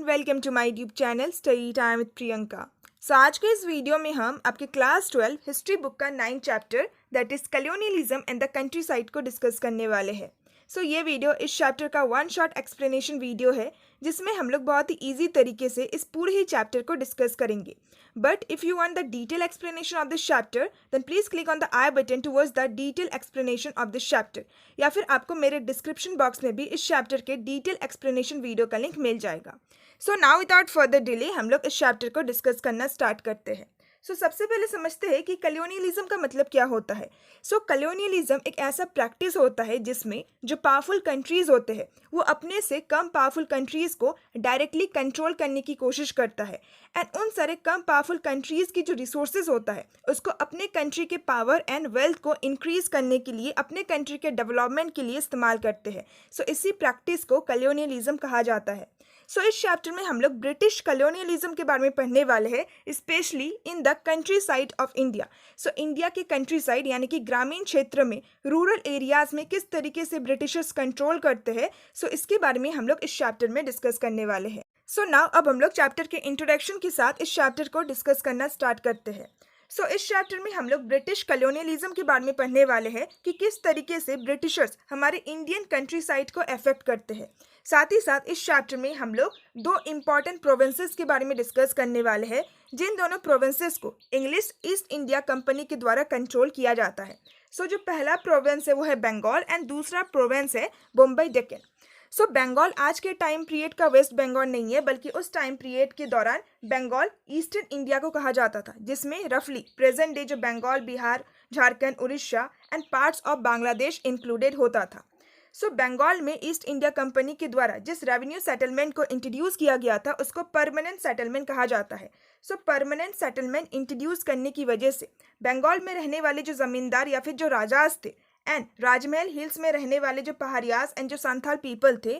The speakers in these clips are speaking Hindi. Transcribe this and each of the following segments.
Welcome to my YouTube channel study time with Priyanka. आज के इस वीडियो में हम आपके क्लास 12 हिस्ट्री बुक का 9 chapter that is colonialism and the country side को डिस्कस करने वाले हैं। ये वीडियो इस चैप्टर का वन शॉट एक्सप्लेनेशन वीडियो है जिसमें हम लोग बहुत ही ईजी तरीके से इस पूरे ही चैप्टर को डिस्कस करेंगे। But if you want the detail explanation of this chapter then please click on the i button towards the detail explanation of this chapter, या फिर आपको मेरे डिस्क्रिप्शन बॉक्स में भी इस चैप्टर के डिटेल एक्सप्लेनेशन वीडियो का लिंक मिल जाएगा। नाउ विदाउट फर्दर डिले हम लोग इस चैप्टर को डिस्कस करना स्टार्ट करते हैं। सबसे पहले समझते हैं कि कलोनियलिज्म का मतलब क्या होता है। कलोनियलिज्म एक ऐसा प्रैक्टिस होता है जिसमें जो पावरफुल कंट्रीज होते हैं वो अपने से कम पावरफुल कंट्रीज को डायरेक्टली कंट्रोल करने की कोशिश करता है एंड उन सारे कम पावरफुल कंट्रीज की जो रिसोर्सेज होता है उसको अपने कंट्री के पावर एंड वेल्थ को इंक्रीज करने के लिए, अपने कंट्री के डेवलपमेंट के लिए इस्तेमाल करते हैं। इसी प्रैक्टिस को कलोनियलिज्म कहा जाता है। इस चैप्टर में हम लोग ब्रिटिश कलोनियलिज्म के बारे में पढ़ने वाले हैं, specially in the country side of India. India के कंट्री साइड यानी कि ग्रामीण क्षेत्र में, रूरल एरियाज में किस तरीके से ब्रिटिशर्स कंट्रोल करते हैं, इसके बारे में हम लोग इस चैप्टर में डिस्कस करने वाले हैं। नाउ अब हम लोग चैप्टर के इंट्रोडक्शन के साथ इस चैप्टर को डिस्कस करना स्टार्ट करते हैं। इस चैप्टर में हम लोग ब्रिटिश कलोनियलिज्म के बारे में पढ़ने वाले हैं कि किस तरीके से ब्रिटिशर्स हमारे इंडियन कंट्री साइड को अफेक्ट करते हैं। साथ ही साथ इस चैप्टर में हम लोग दो इम्पॉर्टेंट प्रोविंसेस के बारे में डिस्कस करने वाले हैं, जिन दोनों प्रोविंसेस को इंग्लिश ईस्ट इंडिया कंपनी के द्वारा कंट्रोल किया जाता है। जो पहला प्रोविंस है वो है बंगाल एंड दूसरा प्रोविंस है बम्बई डेक्कन। बंगाल आज के टाइम पीरियड का वेस्ट बंगाल नहीं है, बल्कि उस टाइम पीरियड के दौरान बंगाल ईस्टर्न इंडिया को कहा जाता था, जिसमें रफली प्रेजेंट डे जो Bengal, Bihar, Jharkhand, Orissa and parts of Bangladesh included होता था। बंगाल में ईस्ट इंडिया कंपनी के द्वारा जिस रेवेन्यू सेटलमेंट को इंट्रोड्यूस किया गया था उसको परमानेंट सेटलमेंट कहा जाता है। परमानेंट सेटलमेंट इंट्रोड्यूस करने की वजह से बंगाल में रहने वाले जो जमींदार या फिर जो राजाज थे एंड राजमहल हिल्स में रहने वाले जो पहाड़ियाज एंड जो संथाल पीपल थे,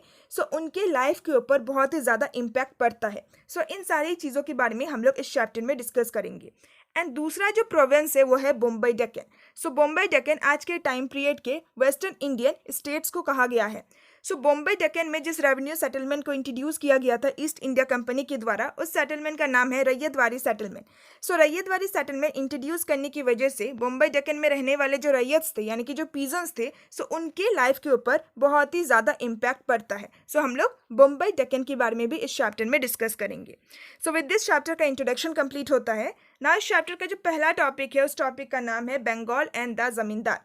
उनके लाइफ के ऊपर बहुत ही ज़्यादा इम्पैक्ट पड़ता है। इन सारी चीज़ों के बारे में हम लोग इस चैप्टर में डिस्कस करेंगे। एंड दूसरा जो प्रोविंस है वो है बम्बई डेक्कन। बम्बई डेक्कन आज के टाइम पीरियड के वेस्टर्न इंडियन स्टेट्स को कहा गया है। बम्बई डेक्कन में जिस रेवेन्यू सेटलमेंट को इंट्रोड्यूस किया गया था ईस्ट इंडिया कंपनी के द्वारा, उस सेटलमेंट का नाम है ryotwari settlement. Ryotwari settlement introduce करने की वजह से बम्बई डेक्कन में रहने वाले जो रैयत थे यानी कि जो पीजन्स थे, उनके लाइफ के ऊपर बहुत ही ज़्यादा इम्पैक्ट पड़ता है। हम लोग बम्बई डेक्कन के बारे में भी इस चैप्टर में डिस्कस करेंगे। विद दिस चैप्टर का इंट्रोडक्शन कंप्लीट होता है। ना इस चैप्टर का जो पहला टॉपिक है उस टॉपिक का नाम है Bengal and the zamindar.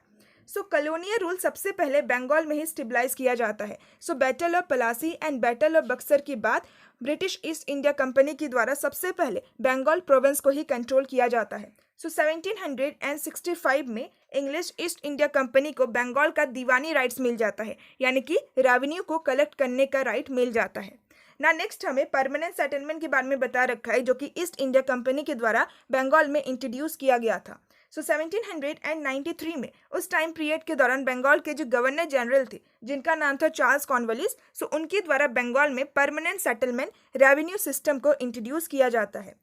Colonial rule सबसे पहले बंगाल में ही स्टेबलाइज किया जाता है। Battle of Plassey and battle of Buxar के बाद ब्रिटिश ईस्ट इंडिया कंपनी के द्वारा सबसे पहले बंगाल प्रोविंस को ही कंट्रोल किया जाता है। 1765 में इंग्लिश ईस्ट इंडिया कंपनी को बंगाल का दीवानी राइट्स मिल जाता है, यानी कि रेवेन्यू को कलेक्ट करने का राइट मिल जाता है। नेक्स्ट हमें परमानेंट सेटलमेंट के बारे में बता रखा है, जो कि ईस्ट इंडिया कंपनी के द्वारा बंगाल में इंट्रोड्यूस किया गया था। 1793 में उस टाइम पीरियड के दौरान बंगाल के जो गवर्नर जनरल थे, जिनका नाम था चार्ल्स कॉर्नवालिस, उनके द्वारा बंगाल में परमानेंट सेटलमेंट रेवेन्यू सिस्टम को इंट्रोड्यूस किया जाता है।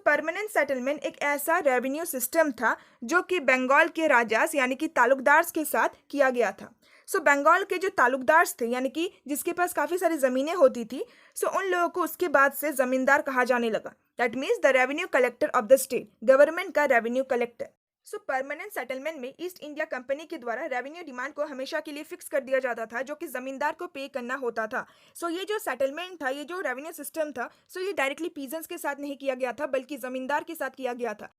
परमानेंट सेटलमेंट एक ऐसा रेवेन्यू सिस्टम था जो कि बंगाल के राजास यानी कि तालुकदार्स के साथ किया गया था। बंगाल के जो तालुकदार्स थे यानी कि जिसके पास काफ़ी सारी ज़मीनें होती थी, उन लोगों को उसके बाद से ज़मींदार कहा जाने लगा। That means the revenue collector of the state, government का रेवेन्यू कलेक्टर। परमानेंट सेटलमेंट में ईस्ट इंडिया कंपनी के द्वारा रेवेन्यू डिमांड को हमेशा के लिए फिक्स कर दिया जाता था, जो कि जमींदार को पे करना होता था। ये जो सेटलमेंट था, ये जो रेवेन्यू सिस्टम था, ये डायरेक्टली पीजेंट्स के साथ नहीं किया गया था, बल्कि जमींदार के साथ किया गया था।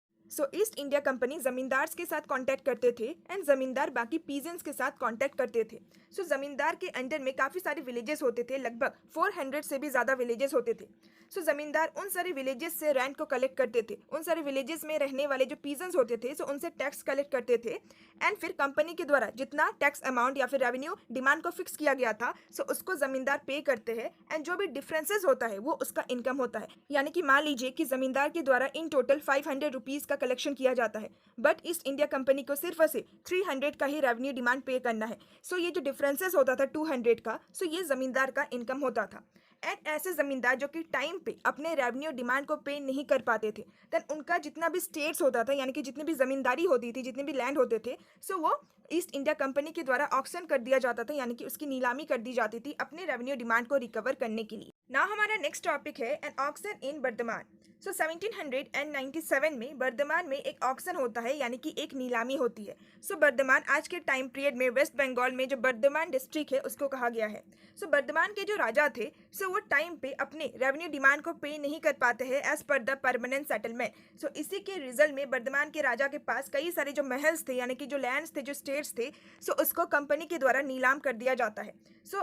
ईस्ट इंडिया कंपनी जमींदार्स के साथ कांटेक्ट करते थे एंड जमींदार बाकी पीजेंट्स के साथ कांटेक्ट करते थे। जमींदार के अंडर में काफ़ी सारे विलेजेस होते थे, लगभग 400 से भी ज़्यादा विलेजेस होते थे। जमींदार उन सारे विलेजेस से रेंट को कलेक्ट करते थे, उन सारे विलेजेस में रहने वाले जो पीजेंट्स होते थे उनसे टैक्स कलेक्ट करते थे एंड फिर कंपनी के द्वारा जितना टैक्स अमाउंट या फिर रेवेन्यू डिमांड को फिक्स किया गया था, उसको जमींदार पे करते हैं एंड जो भी डिफरेंसेस होता है वो उसका इनकम होता है। यानी कि मान लीजिए कि जमींदार के द्वारा इन टोटल 500 रुपीज़ का कलेक्शन किया जाता है, बट ईस्ट इंडिया कंपनी को सिर्फ से 300 का ही रेवेन्यू डिमांड पे करना है। ये जो डिफरेंसेस होता था 200 का, ये जमींदार का इनकम होता था। एंड ऐसे जमींदार जो कि टाइम पे अपने रेवेन्यू डिमांड को पे नहीं कर पाते थे, देन उनका जितना भी स्टेट्स होता था यानी कि जितनी भी जमींदारी होती थी, जितने भी लैंड होते थे, वो ईस्ट इंडिया कंपनी के द्वारा ऑक्शन कर दिया जाता था, यानी कि उसकी नीलामी कर दी जाती थी अपने रेवेन्यू डिमांड को रिकवर करने के लिए। ना हमारा नेक्स्ट टॉपिक है एन ऑक्शन इन बर्धमान। 1797 में बर्धमान में एक ऑक्शन होता है, यानी कि एक नीलामी होती है। बर्धमान आज के टाइम पीरियड में वेस्ट बंगाल में जो बर्धमान डिस्ट्रिक्ट है उसको कहा गया है। बर्धमान के जो राजा थे वो टाइम पे अपने रेवेन्यू डिमांड को पे नहीं कर पाते हैं as per the permanent settlement. इसी के रिजल्ट में बर्धमान के राजा के पास कई सारे जो महल्स थे, यानी कि जो लैंड्स थे, जो स्टेट्स थे, उसको कंपनी के द्वारा नीलाम कर दिया जाता है।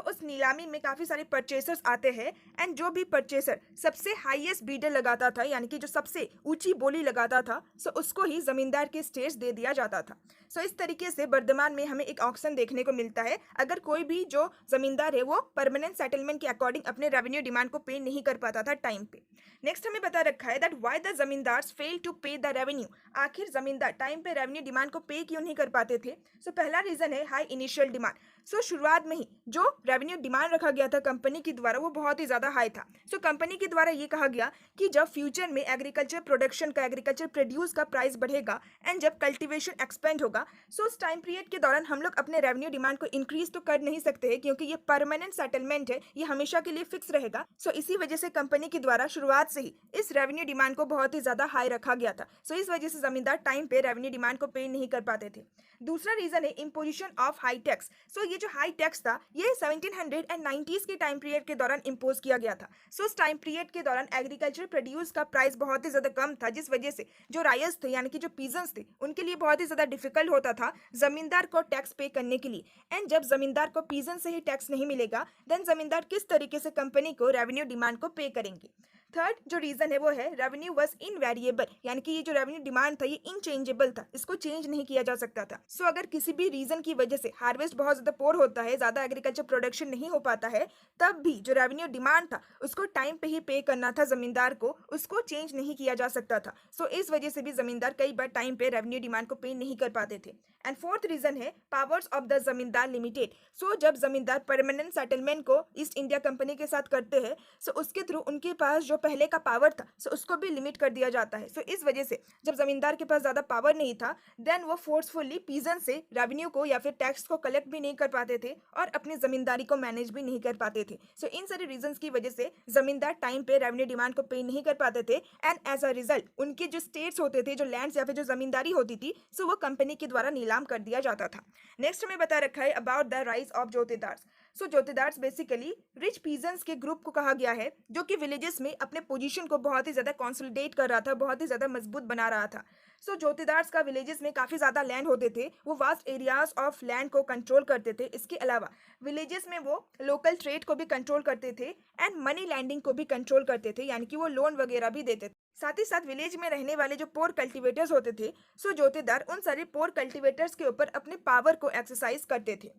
उस नीलामी में काफ़ी सारे परचेसर्स आते हैं एंड जो भी परचेसर सबसे हाईएस्ट बीडर लगाता था, यानी कि जो सबसे ऊंची बोली लगाता था, उसको ही जमींदार के स्टेट्स दे दिया जाता था। इस तरीके से बर्धमान में हमें एक ऑक्शन देखने को मिलता है अगर कोई भी जो जमींदार है वो परमानेंट सेटलमेंट के अकॉर्डिंग अपने रेवेन्यू डिमांड को पे नहीं कर पाता था टाइम पे। नेक्स्ट हमें बता रखा है that why the zamindars fail to pay the revenue. आखिर जमींदार टाइम पे रेवेन्यू डिमांड को पे क्यों नहीं कर पाते थे? पहला रीजन है हाई इनिशियल डिमांड। शुरुआत में ही जो रेवेन्यू डिमांड रखा गया था कंपनी के द्वारा वो बहुत ही ज़्यादा हाई था। कंपनी के द्वारा ये कहा गया कि जब फ्यूचर में एग्रीकल्चर प्रोडक्शन का, एग्रीकल्चर प्रोड्यूस का प्राइस बढ़ेगा एंड जब कल्टीवेशन एक्सपेंड होगा, उस टाइम पीरियड के दौरान हम लोग अपने रेवेन्यू डिमांड को इंक्रीज तो कर नहीं सकते हैं क्योंकि ये परमानेंट सेटलमेंट है, ये हमेशा के लिए फिक्स रहेगा। इसी वजह से कंपनी के द्वारा शुरुआत से ही इस रेवेन्यू डिमांड को बहुत ही ज़्यादा हाई रखा गया था। इस वजह से जमींदार टाइम पे रेवेन्यू डिमांड को पे नहीं कर पाते थे। दूसरा रीजन है इम्पोजिशन ऑफ हाई टैक्स। ये जो हाई टैक्स था ये 1790s के टाइम पीरियड के दौरान इम्पोज किया गया था। उस टाइम पीरियड के दौरान एग्रीकल्चर प्रोड्यूस का प्राइस बहुत ही ज़्यादा कम था, जिस वजह से जो रायर्स थे, यानी कि जो पीजन्स थे, उनके लिए बहुत ही ज़्यादा डिफिकल्ट होता था जमींदार को टैक्स पे करने के लिए। एंड जब जमींदार को पीजन से ही टैक्स नहीं मिलेगा देन जमींदार किस तरीके से कंपनी को रेवेन्यू डिमांड को पे करेंगे। थर्ड जो रीजन है वो है रेवेन्यू वाज इनवेरिएबल, यानी कि ये जो रेवेन्यू डिमांड था ये इनचेंजेबल था, इसको चेंज नहीं किया जा सकता था। अगर किसी भी रीजन की वजह से हार्वेस्ट बहुत ज्यादा पोर होता है, ज्यादा एग्रीकल्चर प्रोडक्शन नहीं हो पाता है, तब भी जो रेवेन्यू डिमांड था उसको टाइम पे ही पे करना था जमींदार को, उसको चेंज नहीं किया जा सकता था। इस वजह से भी जमींदार कई बार टाइम पे रेवेन्यू डिमांड को पे नहीं कर पाते थे। एंड फोर्थ रीजन है पावर्स ऑफ द जमींदार लिमिटेड। जब जमींदार परमानेंट सेटलमेंट को ईस्ट इंडिया कंपनी के साथ करते हैं उसके थ्रू उनके पास जो पहले का पावर था उसको भी लिमिट कर दिया जाता है। इस वजह से जब जमींदार के पास ज्यादा पावर नहीं था देन वो फोर्सफुली पीजन से रेवेन्यू को या फिर टैक्स को कलेक्ट भी नहीं कर पाते थे और अपनी जमींदारी को मैनेज भी नहीं कर पाते थे। इन सारे रीजंस की वजह से जमींदार टाइम पे रेवेन्यू डिमांड को पे नहीं कर पाते थे एंड एज अ रिजल्ट उनके जो स्टेट्स होते थे, जो लैंड्स या फिर जो जमींदारी होती थी वो कंपनी के द्वारा नीलाम कर दिया जाता था। नेक्स्ट हमें बता रखा है about the rise of jotedars. Jotedars basically rich peasants के ग्रुप को कहा गया है जो कि विलेजेस में अपने पोजीशन को बहुत ही ज्यादा कंसोलिडेट कर रहा था, बहुत ही ज्यादा मजबूत बना रहा था। जोतेदार्स का विलेजेस में काफी ज्यादा लैंड होते थे, वो वास्ट एरियाज ऑफ लैंड को कंट्रोल करते थे। इसके अलावा विलेजेस में वो लोकल ट्रेड को भी कंट्रोल करते थे एंड मनी लैंडिंग को भी कंट्रोल करते थे, यानी कि वो लोन वगैरह भी देते थे। साथ ही साथ विलेज में रहने वाले जो पोर कल्टीवेटर्स होते थे जोतेदार उन सारे पोर कल्टीवेटर्स के ऊपर अपने पावर को एक्सरसाइज करते थे।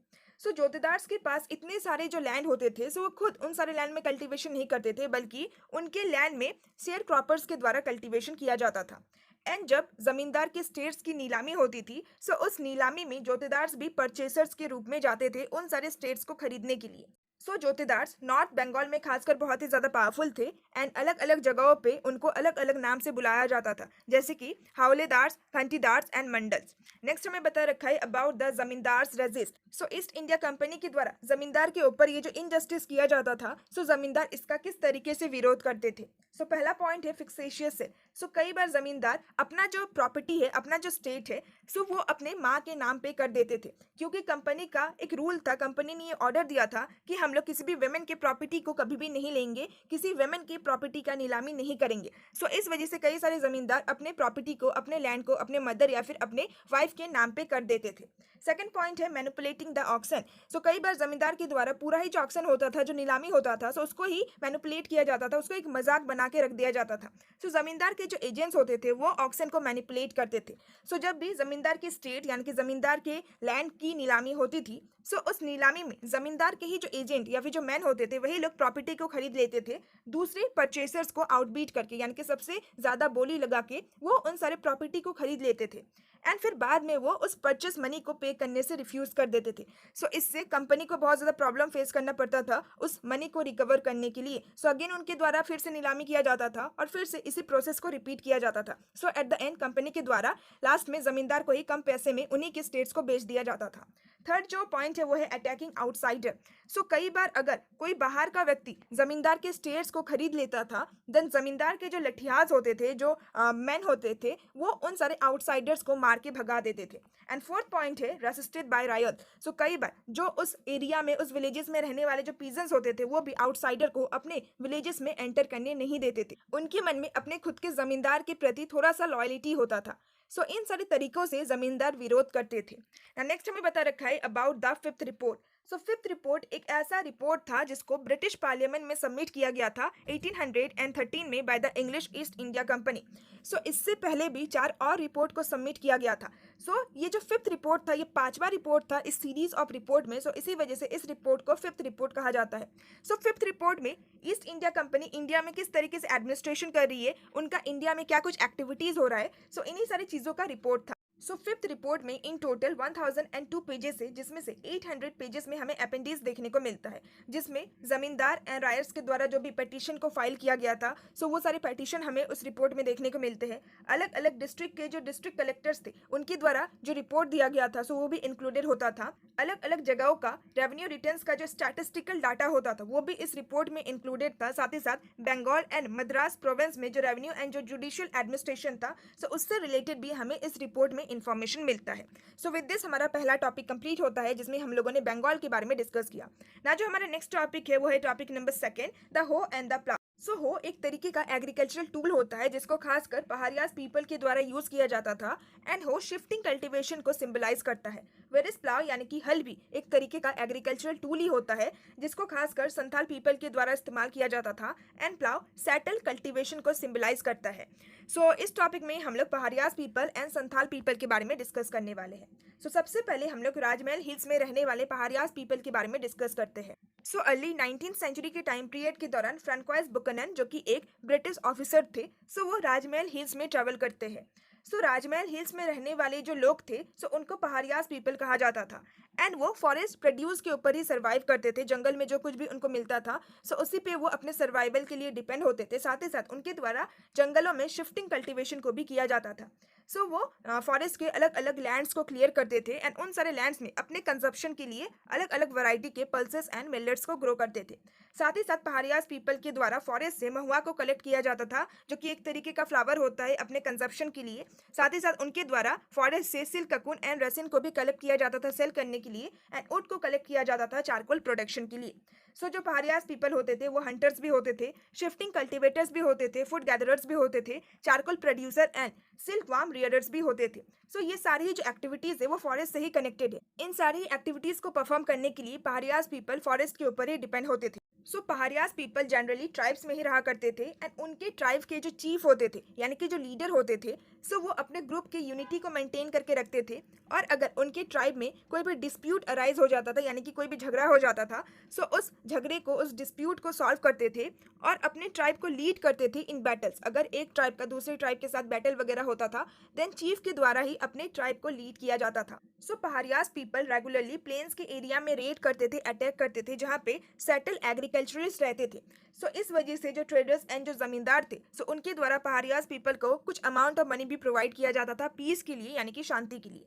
जोतेदार्स के पास इतने सारे जो लैंड होते थे वो खुद उन सारे लैंड में कल्टीवेशन नहीं करते थे, बल्कि उनके लैंड में शेयर क्रॉपर्स के द्वारा कल्टीवेशन किया जाता था। एंड जब जमींदार के स्टेट्स की नीलामी होती थी उस नीलामी में जोतेदार्स भी परचेसर्स के रूप में जाते थे उन सारे स्टेट्स को खरीदने के लिए। जोतेदार्स नॉर्थ बंगाल में खासकर बहुत ही ज़्यादा पावरफुल थे एंड अलग अलग जगहों पे उनको अलग अलग नाम से बुलाया जाता था, जैसे कि हावलेदार्स, घंटीदार्स एंड मंडल्स। नेक्स्ट हमें बता रखा है about the zamindars resist. East India Company के द्वारा जमींदार के ऊपर ये जो इनजस्टिस किया जाता था जमींदार इसका किस तरीके से विरोध करते थे। पहला पॉइंट है फिक्सेशियस से। कई बार जमींदार अपना जो प्रॉपर्टी है, अपना जो स्टेट है वो अपने माँ के नाम पे कर देते थे, क्योंकि कंपनी का एक रूल था, कंपनी ने ये ऑर्डर दिया था कि हम लोग किसी भी वेमेन के प्रॉपर्टी को कभी भी नहीं लेंगे, किसी वेमेन की प्रॉपर्टी का नीलामी नहीं करेंगे। इस वजह से कई सारे जमींदार अपने प्रॉपर्टी को, अपने लैंड को अपने मदर या फिर अपने वाइफ के नाम पे कर देते थे। सेकंड पॉइंट है मैनिपुलेटिंग द ऑक्शन। कई बार जमींदार के द्वारा पूरा ही जो ऑक्शन होता था, जो नीलामी होता था, उसको ही मैनिपुलेट किया जाता था, उसको एक मजाक बना के रख दिया जाता था। जमींदार के जो एजेंट्स होते थे वो ऑक्शन को मैनिपुलेट करते थे। जब भी जमींदार के स्टेट यानी कि जमींदार के लैंड की नीलामी होती थी उस नीलामी में जमींदार के ही जो एजेंट या फिर जो मैन होते थे वही लोग प्रॉपर्टी को खरीद लेते थे, दूसरे परचेसर्स को आउटबीट करके, यानी कि सबसे ज्यादा बोली लगा के वो उन सारे प्रॉपर्टी को खरीद लेते थे। एंड फिर बाद में वो उस परचेस मनी को पे करने से रिफ्यूज़ कर देते थे। सो इससे कंपनी को बहुत ज़्यादा प्रॉब्लम फेस करना पड़ता था उस मनी को रिकवर करने के लिए। सो अगेन उनके द्वारा फिर से नीलामी किया जाता था और फिर से इसी प्रोसेस को रिपीट किया जाता था। सो एट द एंड कंपनी के द्वारा लास्ट में ज़मींदार को ही कम पैसे में उन्हीं के स्टेट्स को बेच दिया जाता था। थर्ड जो पॉइंट है वो है अटैकिंग आउटसाइडर। सो कई बार अगर कोई बाहर का व्यक्ति जमींदार के स्टेट्स को खरीद लेता था, देन जमींदार के जो लठियाज होते थे, जो मैन होते थे, वो उन सारे आउटसाइडर्स को मार के भगा देते थे। एंड फोर्थ पॉइंट है रेसिस्टेड बाय रायत। सो कई बार जो उस एरिया में, उस विलेजेस में रहने वाले जो पीजन्स होते थे, वो भी आउटसाइडर को अपने विलेजेस में एंटर करने नहीं देते थे। उनके मन में अपने खुद के जमींदार के प्रति थोड़ा सा लॉयल्टी होता था। सो इन सारे तरीकों से जमींदार विरोध करते थे। नेक्स्ट हमें बता रखा है about the fifth report. So fifth report एक ऐसा रिपोर्ट था जिसको ब्रिटिश पार्लियामेंट में सबमिट किया गया था 1813 में by the English East India company. So इससे पहले भी 4 और रिपोर्ट को सबमिट किया गया था। सो ये जो फिफ्थ रिपोर्ट था, ये 5वां रिपोर्ट था इस सीरीज ऑफ रिपोर्ट में। सो इसी वजह से इस रिपोर्ट को फिफ्थ रिपोर्ट कहा जाता है। सो फिफ्थ रिपोर्ट में ईस्ट इंडिया कंपनी इंडिया में किस तरीके से एडमिनिस्ट्रेशन कर रही है, उनका इंडिया में क्या कुछ एक्टिविटीज हो रहा है, सो इन्हीं सारी चीज़ों का रिपोर्ट था। सो फिफ्थ रिपोर्ट में इन टोटल 1002 पेजेस है, जिसमें से 800 पेजेस में हमें अपेंडिक्स देखने को मिलता है, जिसमें जमींदार एंड रायर्स के द्वारा जो भी पेटिशन को फाइल किया गया था, सो वो सारे पेटिशन हमें उस रिपोर्ट में देखने को मिलते हैं। अलग अलग डिस्ट्रिक्ट के जो डिस्ट्रिक्ट कलेक्टर्स थे, उनके द्वारा जो रिपोर्ट दिया गया था, सो वो भी इंक्लूडेड होता था। अलग अलग जगहों का रेवेन्यू रिटर्न्स का जो स्टैटिस्टिकल डाटा होता था, वो भी इस रिपोर्ट में इंक्लूडेड था। साथ ही साथ बंगाल एंड मद्रास प्रोविंस में जो रेवेन्यू एंड जो जुडिशियल एडमिनिस्ट्रेशन था, सो उससे रिलेटेड भी हमें इस रिपोर्ट में इंफॉर्मेशन मिलता है। सो विद दिस हमारा पहला टॉपिक कंप्लीट होता है, जिसमें हम लोगों ने बंगाल के बारे में डिस्कस किया। ना जो हमारा नेक्स्ट टॉपिक है वो है टॉपिक नंबर 2, द हो एंड द प्लाउ। सो हो एक तरीके का एग्रीकल्चरल टूल होता है जिसको खासकर पहाड़ियाज पीपल के द्वारा यूज किया जाता था। एंड हो शिफ्टिंग कल्टीवेशन को सिंबलाइज करता है। वेरिस प्लाव यानी कि हल भी एक तरीके का एग्रीकल्चरल टूल ही होता है जिसको खासकर संथाल पीपल के द्वारा इस्तेमाल किया जाता था। एंड प्लाव सेटल कल्टीवेशन को सिंबलाइज करता है। सो इस टॉपिक में हम लोग पहाड़ियाज पीपल एंड संथाल पीपल के बारे में डिस्कस करने वाले हैं। सो सबसे पहले हम लोग राजमहल हिल्स में रहने वाले पहाड़ियाज पीपल के बारे में डिस्कस करते हैं। सो अर्ली 19th सेंचुरी के टाइम पीरियड के दौरान फ्रांकोइस बुकनन, जो कि एक ब्रिटिश ऑफिसर थे, सो वो राजमहल हिल्स में ट्रेवल करते हैं। सो राजमहल हिल्स में रहने वाले जो लोग थे, सो उनको पहाड़ियाज पीपल कहा जाता था। एंड वो फॉरेस्ट प्रोड्यूस के ऊपर ही सर्वाइव करते थे। जंगल में जो कुछ भी उनको मिलता था, सो उसी पे वो अपने सर्वाइवल के लिए डिपेंड होते थे। साथ ही साथ उनके द्वारा जंगलों में शिफ्टिंग कल्टीवेशन को भी किया जाता था। सो वो फॉरेस्ट के अलग अलग लैंड्स को क्लियर करते थे एंड उन सारे लैंड्स में अपने कंजप्शन के लिए अलग अलग वैरायटी के पल्सेस एंड मिलेट्स को ग्रो करते थे। साथ ही साथ पहाड़ियाज पीपल के द्वारा फॉरेस्ट से महुआ को कलेक्ट किया जाता था, जो कि एक तरीके का फ्लावर होता है अपने कंजप्शन के लिए। साथ ही साथ उनके द्वारा फॉरेस्ट से सिल्क, ककून एंड रेसिन को भी कलेक्ट किया जाता था सेल करने के लिए। एंड वुड को कलेक्ट किया जाता था चारकोल प्रोडक्शन के लिए। सो जो पहाड़ियाज पीपल होते थे वो हंटर्स भी होते थे, शिफ्टिंग कल्टिवेटर्स भी होते थे, फूड गैदरर्स भी होते थे, charcoal producer and silk worm rearers भी होते थे। सो ये सारी जो एक्टिविटीज है वो फॉरेस्ट से ही कनेक्टेड है। इन सारी एक्टिविटीज को परफॉर्म करने के लिए पहाड़ियाज पीपल फॉरेस्ट के ऊपर ही डिपेंड होते थे। सो पहाड़ियाज पीपल जनरली ट्राइब्स में ही रहा करते थे एंड उनके ट्राइब के जो चीफ होते थे, यानी कि जो लीडर होते थे, सो वो अपने ग्रुप के यूनिटी को मेंटेन करके रखते थे। और अगर उनके ट्राइब में कोई भी डिस्प्यूट अराइज हो जाता था, यानी कि कोई भी झगड़ा हो जाता था, सो उस झगड़े को, उस डिस्प्यूट को सॉल्व करते थे और अपने ट्राइब को लीड करते थे इन बैटल्स। अगर एक ट्राइब का दूसरे ट्राइब के साथ बैटल वगैरह होता था, देन चीफ के द्वारा ही अपने ट्राइब को लीड किया जाता था। सो पहाड़ियाज पीपल रेगुलरली प्लेन्स के एरिया में रेड करते थे, अटैक करते थे, जहाँ पे सेटल एग्रीकल्चरिस्ट रहते थे। सो इस वजह से जो ट्रेडर्स एंड जो जमींदार थे, सो उनके द्वारा पहाड़ियाज पीपल को कुछ अमाउंट ऑफ मनी भी प्रोवाइड किया जाता था पीस के लिए, यानी कि शांति के लिए।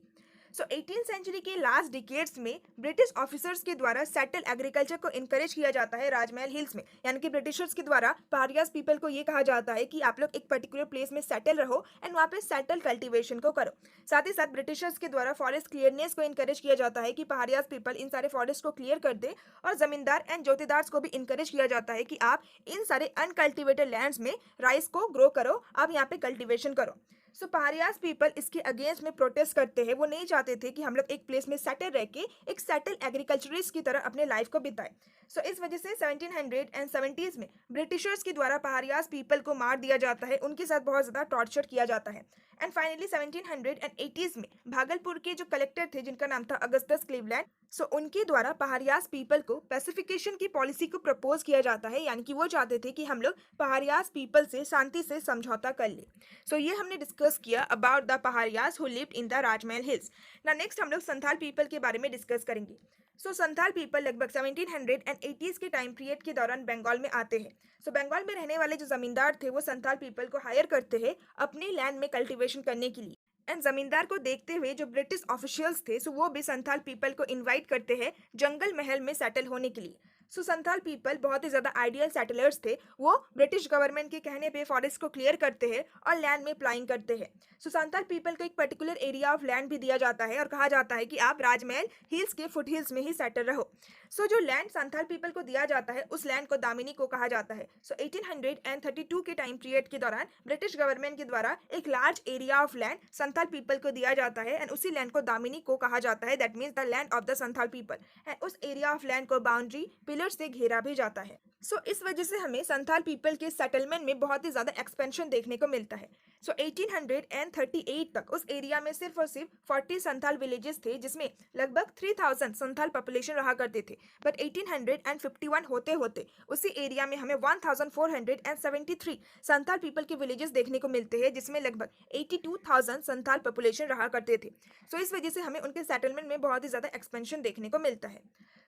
सो 18th सेंचुरी के लास्ट डिकेड्स में ब्रिटिश ऑफिसर्स के द्वारा सेटल एग्रीकल्चर को इनकरेज किया जाता है राजमहल हिल्स में, यानी कि ब्रिटिशर्स के द्वारा पहाड़ियाज पीपल को ये कहा जाता है कि आप लोग एक पर्टिकुलर प्लेस में सेटल रहो एंड वहाँ पे सेटल कल्टीवेशन को करो। साथ ही साथ ब्रिटिशर्स के द्वारा फॉरेस्ट क्लियरनेस को इनकरेज किया जाता है कि पहाड़ियाज पीपल इन सारे फॉरेस्ट को क्लियर कर दे। और जमींदार एंड जोतेदार्स को भी इनकरेज किया जाता है कि आप इन सारे अनकल्टिवेटेड लैंड्स में राइस को ग्रो करो, आप यहाँ पे कल्टिवेशन करो। सो पहाड़ियाज पीपल इसके अगेंस्ट में प्रोटेस्ट करते हैं। वो नहीं चाहते थे कि हम लोग एक प्लेस में सेटल रह के एक सेटल एग्रीकल्चरिस्ट की तरह अपने लाइफ को बिताए। सो इस वजह से 1770s में ब्रिटिशर्स के द्वारा पहाड़ियाज पीपल को मार दिया जाता है, उनके साथ बहुत ज़्यादा टॉर्चर किया जाता है। एंड फाइनली 1780s में भागलपुर के जो कलेक्टर थे, जिनका नाम था अगस्टस क्लीवलैंड, सो उनके द्वारा पहाड़ियाज पीपल को पैसिफिकेशन की पॉलिसी को प्रपोज किया जाता है, यानी कि वो चाहते थे कि हम लोग पहाड़ियाज पीपल से शांति से समझौता कर ले। सो ये हमने डिस्कस डिस्कस किया about the Paharias who lived in the Rajmahal hills. ना नेक्स्ट हम लोग संथाल पीपल के बारे में डिस्कस करेंगे। संथाल पीपल लगभग 1780s के टाइम पीरियड के दौरान बंगाल में आते हैं। बंगाल में रहने वाले जो जमींदार थे वो संथाल पीपल को हायर करते हैं अपने लैंड में कल्टीवेशन करने के लिए। एंड जमींदार को देखते हुए जो ब्रिटिश ऑफिशियल्स थे वो भी संथाल पीपल को इनवाइट करते हैं जंगल महल में सेटल होने के लिए। संथाल पीपल बहुत ही ज़्यादा आइडियल सेटलर्स थे। वो ब्रिटिश गवर्नमेंट के कहने पे फॉरेस्ट को क्लियर करते हैं और लैंड में प्लाइंग करते हैं। संथाल पीपल को एक पर्टिकुलर एरिया ऑफ लैंड भी दिया जाता है और कहा जाता है कि आप राजमहल हिल्स के फुट हिल्स में ही सेटल रहो। जो लैंड संथाल पीपल को दिया जाता है उस लैंड को दामिनी को कहा जाता है। 1832 के टाइम पीरियड के दौरान ब्रिटिश गवर्नमेंट के द्वारा एक large area of land Santhal people को दिया जाता है एंड उसी लैंड को दामिनी को कहा जाता है, that means the land of the Santhal people. And उस एरिया ऑफ लैंड को बाउंड्री पिलर से घेरा भी जाता है। इस वजह से हमें संथाल पीपल के सेटलमेंट में बहुत ही ज़्यादा एक्सपेंशन देखने को मिलता है। 1838 तक उस एरिया में सिर्फ और सिर्फ 40 संथाल विलेजेस थे जिसमें लगभग 3000 संथाल पॉपुलेशन रहा करते थे। बट 1851 होते होते उसी एरिया में हमें 1473 संथाल पीपल के विलेजेस देखने को मिलते हैं जिसमें लगभग 82,000 संथाल पॉपुलेशन रहा करते थे। इस वजह से हमें उनके सेटलमेंट में बहुत ही ज़्यादा एक्सपेंशन देखने को मिलता है।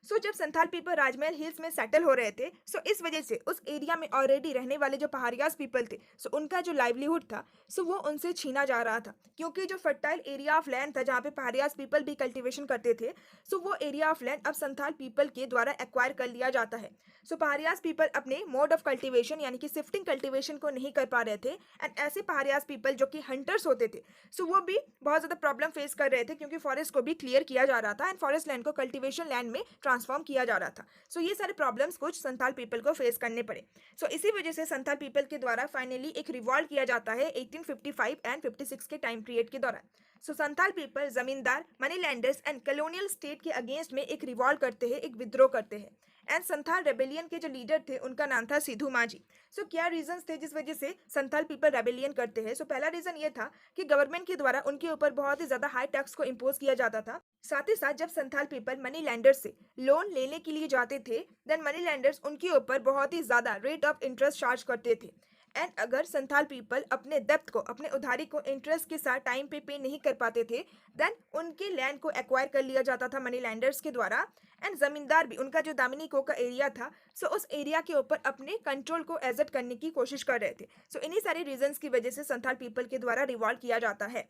जब संथाल पीपल राजमहल हिल्स में सेटल हो रहे थे इस वजह से उस एरिया में ऑलरेडी रहने वाले जो पहाड़ियाज पीपल थे उनका जो लाइवलीहुड था वो उनसे छीना जा रहा था, क्योंकि जो फर्टाइल एरिया ऑफ लैंड था जहाँ पे पहाड़ियाज पीपल भी कल्टीवेशन करते थे वो एरिया ऑफ लैंड अब संथाल पीपल के द्वारा एक्वायर कर लिया जाता है। पहाड़ियाज पीपल अपने मोड ऑफ कल्टीवेशन यानी कि शिफ्टिंग कल्टीवेशन को नहीं कर पा रहे थे एंड ऐसे पहाड़ियाज पीपल जो कि हंटर्स होते थे वो भी बहुत ज़्यादा प्रॉब्लम फेस कर रहे थे, क्योंकि फॉरेस्ट को भी क्लियर किया जा रहा था एंड फॉरेस्ट लैंड को कल्टीवेशन लैंड में ट्रांसफॉर्म किया जा रहा था। ये सारे प्रॉब्लम्स कुछ संथाल पीपल को फेस करने पड़े। इसी वजह से संथाल पीपल के द्वारा फाइनली एक रिवॉल्ट किया जाता है 1855 एंड 56 के टाइम पीरियड के दौरान। संथाल पीपल जमींदार, money landers and colonial state के अगेंस्ट में एक रिवॉल्ट करते हैं, एक विद्रोह करते हैं। एंड संथाल रेबेलियन के जो लीडर थे उनका नाम था सिद्धू मांझी। क्या रीजंस थे जिस वजह से संथाल पीपल रेबेलियन करते हैं? पहला रीजन ये था कि गवर्नमेंट के द्वारा उनके ऊपर बहुत ही ज्यादा हाई टैक्स को इम्पोज किया जाता था। साथ ही साथ जब संथाल पीपल मनी लैंडर्स से लोन लेने के लिए जाते थे देन मनी लैंडर्स उनके ऊपर बहुत ही ज्यादा रेट ऑफ इंटरेस्ट चार्ज करते थे। एंड अगर संथाल पीपल अपने डेब्ट को, अपने उधारी को इंटरेस्ट के साथ टाइम पे नहीं कर पाते थे देन उनके लैंड को एक्वायर कर लिया जाता था मनी लैंडर्स के द्वारा। एंड जमींदार भी उनका जो दामिनी को का एरिया था उस एरिया के ऊपर अपने कंट्रोल को एजट करने की कोशिश कर रहे थे। इन्हीं सारे रीजंस की वजह से संथाल पीपल के द्वारा रिवॉल्ट किया जाता है।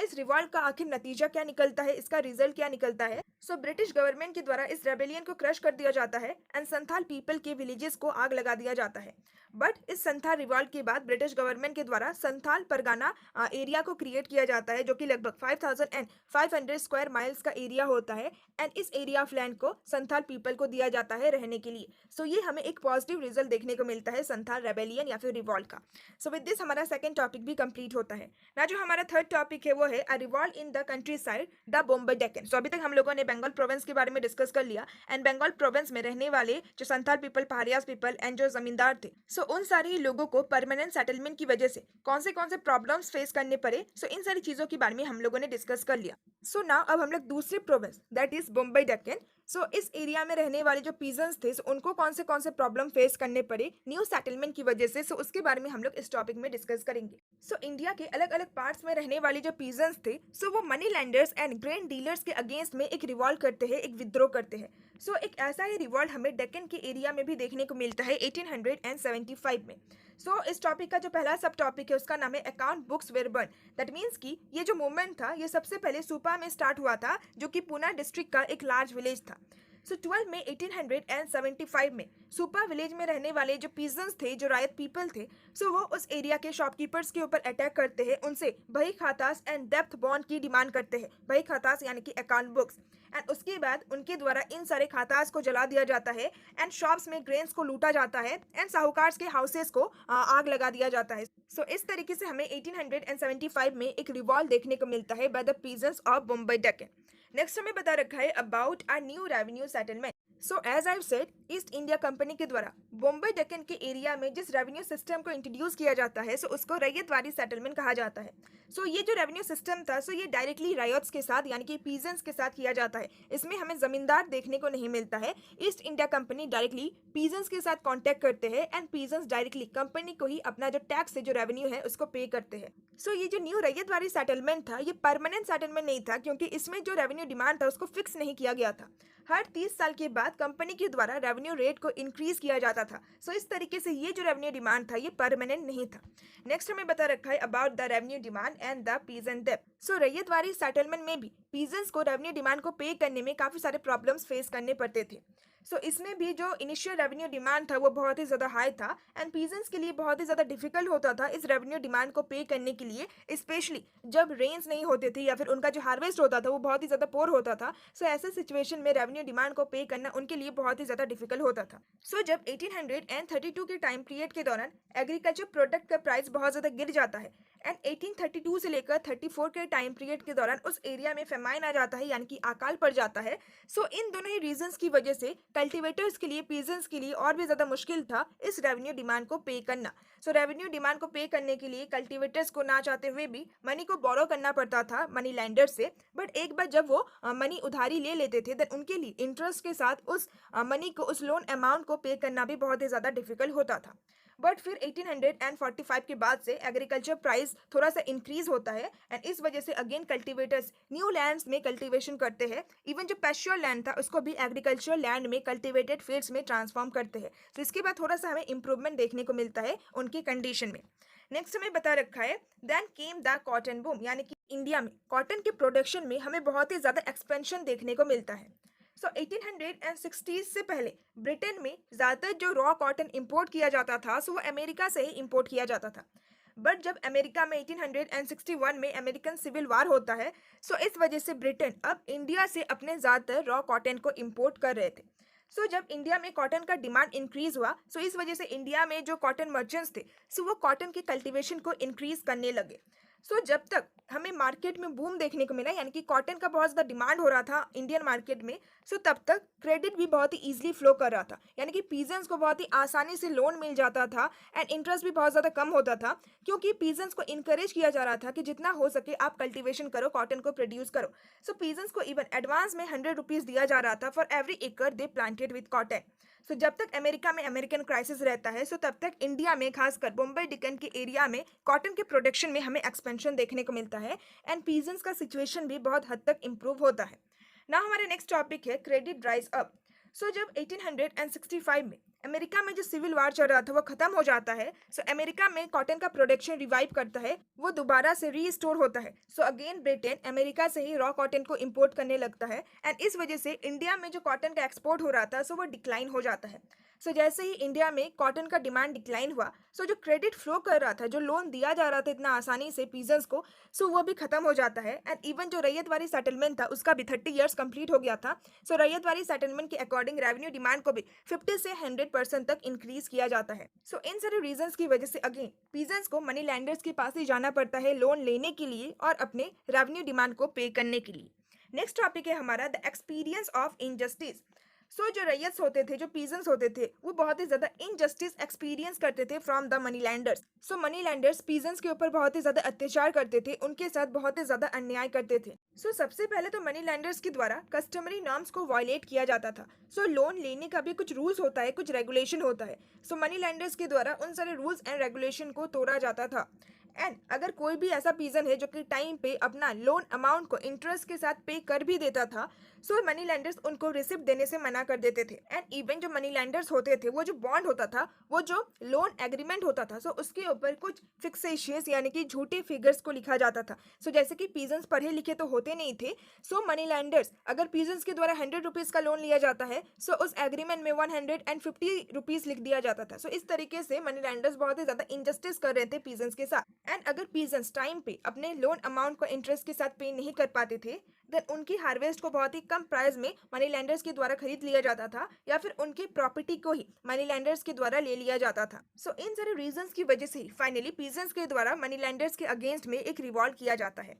इस रिवॉल्ट का आखिर नतीजा क्या निकलता है, इसका रिजल्ट क्या निकलता है? ब्रिटिश गवर्नमेंट के द्वारा इस रेबेलियन को क्रश कर दिया जाता है एंड संथाल पीपल के विलेजेस को आग लगा दिया जाता है। बट इस संथाल रिवॉल्ट के बाद ब्रिटिश गवर्नमेंट के द्वारा संथाल परगाना एरिया को क्रिएट किया जाता है जो कि लगभग 5500 स्क्वायर माइल्स का एरिया होता है एंड इस एरिया ऑफ लैंड को संथाल पीपल को दिया जाता है रहने के लिए। ये हमें एक पॉजिटिव रिजल्ट देखने को मिलता है संथाल रेबेलियन या फिर रिवॉल्ट का। विद दिस हमारा सेकंड टॉपिक भी कंप्लीट होता है ना। जो हमारा थर्ड टॉपिक है वो है a revolt in the countryside the Bombay Deccan. अभी तक हम लोगों ने बंगाल प्रोविंस के बारे में डिस्कस कर लिया एंड बंगाल प्रोविंस में रहने वाले जो संथाल पीपल, पहाड़ियाज पीपल एंड जो जमींदार थे उन सारे लोगों को परमानेंट सेटलमेंट की वजह से कौन से प्रॉब्लम्स फेस करने पड़े इन सारी चीजों के बारे में हम लोगों ने डिस्कस कर लिया। नाउ अब हम लोग दूसरे province that is Bombay Deccan इस एरिया में रहने वाले जो पीजन्स थे उनको कौन से प्रॉब्लम फेस करने पड़े न्यू सेटलमेंट की वजह से उसके बारे में हम लोग इस टॉपिक में डिस्कस करेंगे। इंडिया के अलग अलग पार्ट्स में रहने वाले जो पीजन्स थे वो money landers and grain dealers के अगेंस्ट में एक रिवॉल्ट करते हैं, एक विद्रोह करते हैं। एक ऐसा ही रिवॉल्ट हमें डेक्कन के एरिया में भी देखने को मिलता है 1875 में। इस टॉपिक का जो पहला सब टॉपिक है उसका नाम है account books were burn. That means कि ये जो मूवमेंट था ये सबसे पहले सुपा में स्टार्ट हुआ था जो कि पूना डिस्ट्रिक्ट का एक लार्ज विलेज था। 12 मई 1875 में सुपा विलेज में रहने वाले जो पीजन्स थे, जो रायत पीपल थे वो उस एरिया के शॉपकीपर्स के ऊपर अटैक करते हैं, उनसे बही खातास एंड डेप्थ बॉन्ड की डिमांड करते हैं। बही खातास यानी कि अकाउंट बुक्स। एंड उसके बाद उनके द्वारा इन सारे खातास को जला दिया जाता है एंड शॉप्स में ग्रेन्स को लूटा जाता है एंड साहूकार्स के हाउसेस को आग लगा दिया जाता है। इस तरीके से हमें 1875 में एक रिवॉल्ट देखने को मिलता है by the peasants of Bombay Deccan. Next हमें बता रखा है about a new revenue settlement. So as I said, East India Company के द्वारा बॉम्बे डेक्कन के एरिया में जिस रेवेन्यू सिस्टम को इंट्रोड्यूस किया जाता है, सो उसको रैयतवाड़ी सेटलमेंट कहा जाता है। सो ये जो रेवेन्यू सिस्टम था, सो ये डायरेक्टली रायट्स के साथ यानी कि पीजेंट्स के साथ किया जाता है। इसमें हमें जमींदार देखने को नहीं मिलता है। East India company directly peasants के साथ कांटेक्ट करते हैं एंड पीजेंट्स डायरेक्टली कंपनी को ही अपना जो टैक्स है, जो रेवेन्यू है, उसको पे करते हैं। सो ये जो न्यू रैयतवाड़ी सेटलमेंट था, ये परमानेंट सेटलमेंट नहीं था, क्योंकि इसमें जो रेवेन्यू डिमांड था उसको फिक्स नहीं किया गया था। हर 30 साल के बाद कंपनी के द्वारा रेवेन्यू रेट को इंक्रीज किया जाता था। सो इस तरीके से ये जो रेवेन्यू डिमांड था, ये परमानेंट नहीं था। नेक्स्ट हमें बता रखा है about the revenue demand and the peasant डेब्ट। सो रैयतवाड़ी सेटलमेंट में भी पीजेंट्स को रेवेन्यू डिमांड को पे करने में काफी सारे प्रॉब्लम्स फेस करने पड़ते थे। सो इसमें भी जो इनिशियल रेवेन्यू डिमांड था वो बहुत ही ज़्यादा हाई था एंड पीजेंट्स के लिए बहुत ही ज़्यादा डिफिकल्ट होता था इस रेवेन्यू डिमांड को पे करने के लिए, स्पेशली जब रेंस नहीं होते थे या फिर उनका जो हार्वेस्ट होता था वो बहुत ही ज़्यादा पोर होता था। सो ऐसे सिचुएशन में रेवेन्यू डिमांड को पे करना उनके लिए बहुत ही ज़्यादा डिफिकल्ट होता था। सो जब 1832 के टाइम पीरियड के दौरान एग्रीकल्चर प्रोडक्ट का प्राइस बहुत ज़्यादा गिर जाता है एंड 1832 से लेकर 34 के टाइम पीरियड के दौरान उस एरिया में फेमाइन आ जाता है यानी कि अकाल पड़ जाता है। सो इन दोनों ही रीजंस की वजह से कल्टीवेटर्स के लिए, पीजेंट्स के लिए और भी ज़्यादा मुश्किल था इस रेवेन्यू डिमांड को पे करना। सो रेवेन्यू डिमांड को पे करने के लिए कल्टीवेटर्स को ना चाहते हुए भी मनी को बोरो करना पड़ता था मनी लैंडर से। बट एक बार जब वो मनी उधारी ले लेते थे, देन उनके लिए इंटरेस्ट के साथ उस मनी को, उस लोन अमाउंट को पे करना भी बहुत ही ज़्यादा डिफिकल्ट होता था। बट फिर 1845 के बाद से एग्रीकल्चर प्राइस थोड़ा सा इंक्रीज होता है एंड इस वजह से अगेन कल्टीवेटर्स न्यू लैंड्स में कल्टीवेशन करते हैं। इवन जो पैस्चर लैंड था उसको भी एग्रीकल्चर लैंड में कल्टीवेटेड फील्ड्स में ट्रांसफॉर्म करते हैं। तो इसके बाद थोड़ा सा हमें इंप्रूवमेंट देखने को मिलता है उनकी कंडीशन में। नेक्स्ट हमें बता रखा है then came the cotton boom, यानी कि इंडिया में कॉटन के प्रोडक्शन में हमें बहुत ही ज़्यादा एक्सपेंशन देखने को मिलता है। सो 1860 से पहले ब्रिटेन में ज़्यादातर जो रॉ कॉटन इंपोर्ट किया जाता था, सो वो अमेरिका से ही इंपोर्ट किया जाता था। बट जब अमेरिका में 1861 में अमेरिकन सिविल वार होता है, सो इस वजह से ब्रिटेन अब इंडिया से अपने ज़्यादातर रॉ कॉटन को इंपोर्ट कर रहे थे। सो जब इंडिया में कॉटन का डिमांड इंक्रीज हुआ, सो इस वजह से इंडिया में जो कॉटन मर्चेंट्स थे, सो वो कॉटन के कल्टीवेशन को इंक्रीज करने लगे। सो जब तक हमें मार्केट में बूम देखने को मिला, यानी कि कॉटन का बहुत ज़्यादा डिमांड हो रहा था इंडियन मार्केट में, सो तब तक क्रेडिट भी बहुत ही ईजिली फ्लो कर रहा था, यानी कि पीजेंट्स को बहुत ही आसानी से लोन मिल जाता था एंड इंटरेस्ट भी बहुत ज़्यादा कम होता था, क्योंकि पीजेंट्स को इनकरेज किया जा रहा था कि जितना हो सके आप कल्टीवेशन करो, कॉटन को प्रोड्यूस करो। सो पीजेंट्स को इवन एडवांस में 100 रुपीज़ दिया जा रहा था फॉर एवरी एकड़ दे प्लांटेड विद कॉटन। सो जब तक अमेरिका में अमेरिकन क्राइसिस रहता है, सो तब तक इंडिया में खासकर बॉम्बे डिकन के एरिया में कॉटन के प्रोडक्शन में हमें एक्सपेंशन देखने को मिलता है एंड पीजेंट्स का सिचुएशन भी बहुत हद तक इम्प्रूव होता है। ना हमारे नेक्स्ट टॉपिक है क्रेडिट ड्राइज अप। सो जब 1865 में अमेरिका में जो सिविल वार चल रहा था वो खत्म हो जाता है, सो अमेरिका में कॉटन का प्रोडक्शन रिवाइव करता है, वो दोबारा से रीस्टोर होता है। सो अगेन ब्रिटेन अमेरिका से ही रॉ कॉटन को इंपोर्ट करने लगता है एंड इस वजह से इंडिया में जो कॉटन का एक्सपोर्ट हो रहा था, सो वो डिक्लाइन हो जाता है। सो जैसे ही इंडिया में कॉटन का डिमांड डिक्लाइन हुआ, सो जो क्रेडिट फ्लो कर रहा था, जो लोन दिया जा रहा था इतना आसानी से पीजेंट्स को, सो वो भी खत्म हो जाता है एंड इवन जो रैयतवाड़ी सेटलमेंट था उसका भी 30 ईयर्स कंप्लीट हो गया था। सो रैयतवाड़ी सेटलमेंट के अकॉर्डिंग रेवेन्यू डिमांड को भी 50 से 100% तक इंक्रीज किया जाता है। सो इन सारे रीजंस की वजह से अगेन पीजेंट्स को मनी लैंडर्स के पास ही जाना पड़ता है लोन लेने के लिए और अपने रेवेन्यू डिमांड को पे करने के लिए। नेक्स्ट टॉपिक है हमारा द एक्सपीरियंस ऑफ इनजस्टिस। सो जो रैयत्स होते थे, जो पीजेंट्स होते थे, वो बहुत ही ज़्यादा इनजस्टिस एक्सपीरियंस करते थे from the money landers. So money landers peasants के ऊपर बहुत ही ज़्यादा अत्याचार करते थे, उनके साथ बहुत ही ज़्यादा अन्याय करते थे। सो सबसे पहले तो मनी लैंडर्स के द्वारा कस्टमरी नॉर्म्स को वायलेट किया जाता था। सो लोन लेने का भी कुछ रूल्स होता है, कुछ रेगुलेशन होता है। सो मनी लैंडर्स के द्वारा उन सारे रूल्स एंड रेगुलेशन को तोड़ा जाता था। एंड अगर कोई भी ऐसा पीजन है जो कि टाइम पे अपना लोन अमाउंट को इंटरेस्ट के साथ पे कर भी देता था, सो मनी लैंडर्स उनको रिसिप्ट देने से मना कर देते थे। एंड इवन जो मनी लैंडर्स होते थे, वो जो बॉन्ड होता था, वो जो लोन एग्रीमेंट होता था, सो उसके ऊपर कुछ फिक्सेशियस यानी कि झूठे फिगर्स को लिखा जाता था। सो जैसे कि पीजन्स पढ़े लिखे तो होते नहीं थे, सो मनी लैंडर्स अगर पीजन्स के द्वारा 100 रुपीज़ का लोन लिया जाता है, सो उस एग्रीमेंट में 150 रुपीज़ लिख दिया जाता था। सो इस तरीके से मनी लैंडर्स बहुत ही ज़्यादा इंजस्टिस कर रहे थे पीजन्स के साथ। एंड अगर पीजन्स टाइम पे अपने लोन अमाउंट को इंटरेस्ट के साथ पे नहीं कर पाते थे, देन उनकी हार्वेस्ट को बहुत ही कम प्राइस में मनी लैंडर्स के द्वारा खरीद लिया जाता था या फिर उनकी प्रॉपर्टी को ही मनी लैंडर्स के द्वारा ले लिया जाता था। सो इन सारे रीजंस की वजह से ही फाइनली पीजन्स के द्वारा मनी लैंडर्स के अगेंस्ट में एक रिवॉल्ट किया जाता है।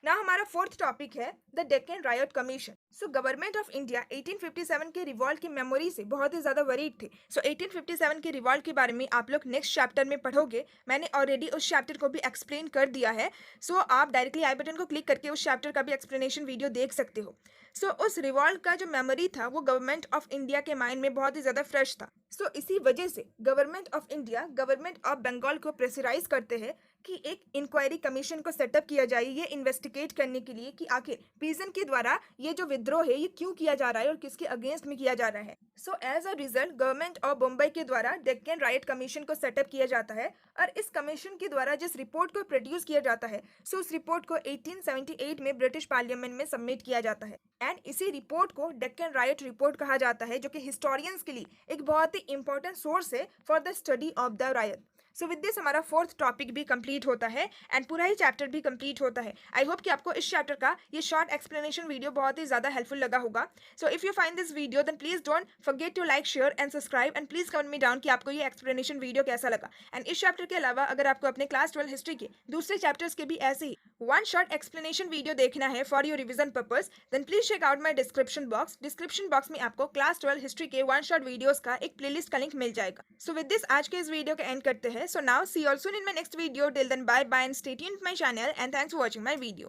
ना हमारा फोर्थ टॉपिक है the Deccan riot commission. So government of India 1857 के रिवॉल्ट की मेमोरी से बहुत ही ज्यादा वरीड थे। सो 1857 के रिवॉल्ट के बारे में आप लोग नेक्स्ट चैप्टर में पढ़ोगे। मैंने ऑलरेडी उस चैप्टर को भी एक्सप्लेन कर दिया है। सो आप डायरेक्टली आई बटन को क्लिक करके उस चैप्टर का भी एक्सप्लेनेशन वीडियो देख सकते हो। सो उस रिवॉल्ट का जो मेमोरी था वो गवर्नमेंट ऑफ इंडिया के माइंड में बहुत ही ज्यादा फ्रेश था। सो इसी वजह से government of India government of Bengal को प्रेशराइज करते हैं कि एक इंक्वायरी कमीशन को सेटअप किया जाए ये इन्वेस्टिगेट करने के लिए कि आखिर पीजन के द्वारा ये जो विद्रोह है ये क्यों किया जा रहा है और किसके अगेंस्ट में किया जा रहा है। So as a result government of Bombay के द्वारा डेक्कन राइट कमीशन को सेटअप किया जाता है और इस कमीशन के द्वारा जिस रिपोर्ट को प्रोड्यूस किया जाता है सो उस रिपोर्ट को 1878 में ब्रिटिश पार्लियामेंट में सबमिट किया जाता है एंड इसी रिपोर्ट को डेक्कन राइट रिपोर्ट कहा जाता है, जो कि हिस्टोरियंस के लिए एक बहुत ही इंपॉर्टेंट सोर्स है for the study of the right. So with this हमारा फोर्थ टॉपिक भी कंप्लीट होता है एंड पूरा ही चैप्टर भी कंप्लीट होता है। आई होप कि आपको इस चैप्टर का ये शॉर्ट एक्सप्लेनेशन वीडियो बहुत ही ज्यादा हेल्पफुल लगा होगा। So if you find this video then please don't forget to like, share and subscribe and please comment me down कि आपको ये एक्सप्लेनेशन वीडियो कैसा लगा। एंड इस चैप्टर के अलावा अगर आपको अपने क्लास 12 हिस्ट्री के दूसरे चैप्टर्स के भी ऐसे ही वन शॉर्ट एक्सप्लेनेशन वीडियो देखना है for your revision purpose then please check out my description box. Description box में आपको क्लास 12 हिस्ट्री के वन शॉर्ट वीडियोस का एक प्लेलिस्ट का लिंक मिल जाएगा। सो विद दिस आज के इस वीडियो का एंड करते हैं। So now see also in my next video. Till then, bye bye and stay tuned to my channel and thanks for watching my video.